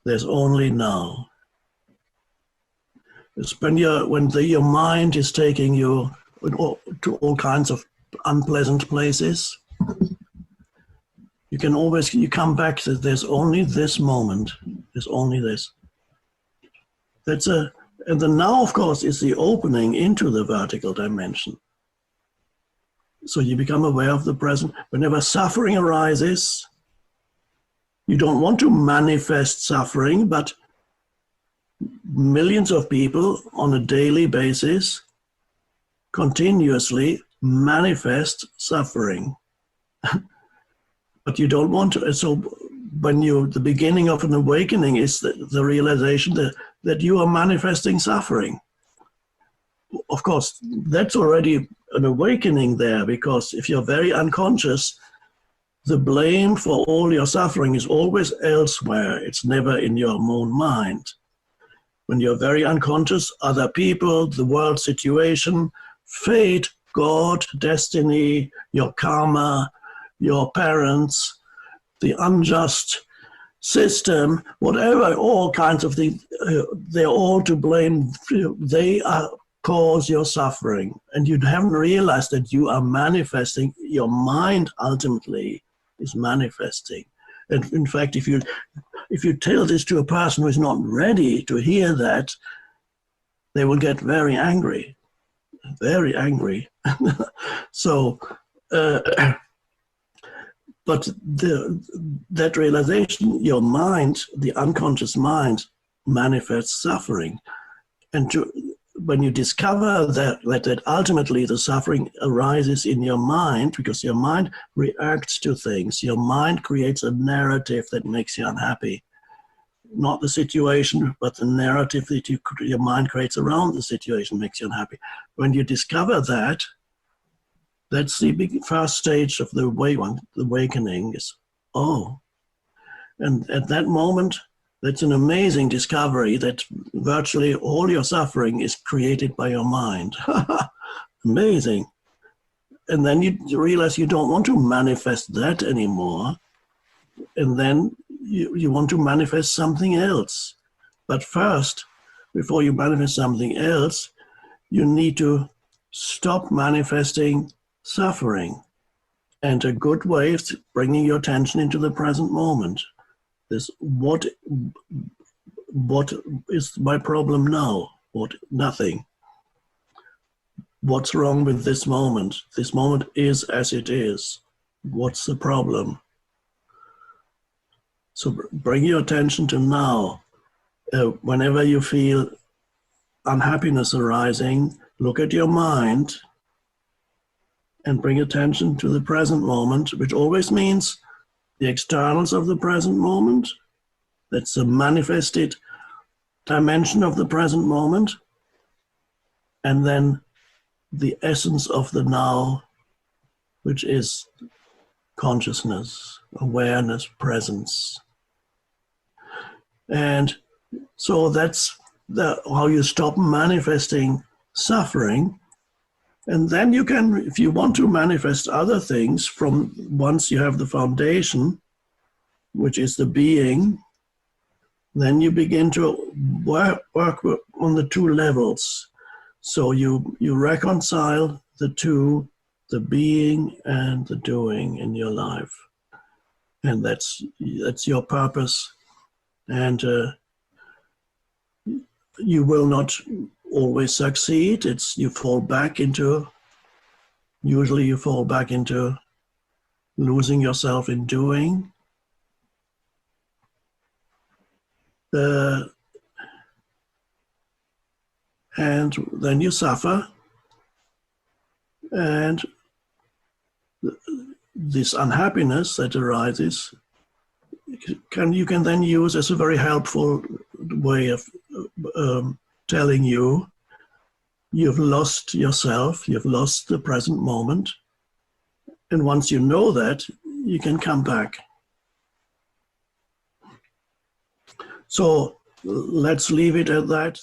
There's only now. It's when your mind is taking you to all kinds of unpleasant places, you come back to there's only this moment. There's only this. And the now, of course, is the opening into the vertical dimension. So you become aware of the present. Whenever suffering arises, you don't want to manifest suffering, but millions of people on a daily basis continuously manifest suffering. But you don't want to. So the beginning of an awakening is the realization that you are manifesting suffering. Of course, that's already an awakening there, because if you're very unconscious, the blame for all your suffering is always elsewhere. It's never in your own mind. When you're very unconscious, other people, the world situation, fate, God, destiny, your karma, your parents, the unjust system, whatever, all kinds of things, they're all to blame. They cause your suffering. And you haven't realized that you are manifesting, your mind ultimately is manifesting. And in fact, if you tell this to a person who is not ready to hear that, they will get very angry, very angry. So, but that realization, your mind, the unconscious mind, manifests suffering. And when you discover that ultimately the suffering arises in your mind, because your mind reacts to things, your mind creates a narrative that makes you unhappy. Not the situation, but the narrative that your mind creates around the situation makes you unhappy. When you discover that, that's the first stage of the awakening is, oh. And at that moment, that's an amazing discovery that virtually all your suffering is created by your mind. Amazing. And then you realize you don't want to manifest that anymore. And then you want to manifest something else. But first, before you manifest something else, you need to stop manifesting suffering. And a good way is bringing your attention into the present moment. This what is my problem now? Nothing. What's wrong with this moment? This moment is as it is. What's the problem? So bring your attention to now. Whenever you feel unhappiness arising, look at your mind and bring attention to the present moment, which always means the externals of the present moment. That's a manifested dimension of the present moment. And then the essence of the now, which is consciousness, awareness, presence. And so that's how you stop manifesting suffering. And then you can, if you want to manifest other things from once you have the foundation, which is the being, then you begin to work on the two levels. So you reconcile the two, the being and the doing in your life. And that's your purpose. And you will not always succeed. Usually you fall back into losing yourself in doing. And then you suffer. And this unhappiness that arises, you can then use as a very helpful way of telling you you've lost yourself, you've lost the present moment. And once you know that, you can come back. So let's leave it at that.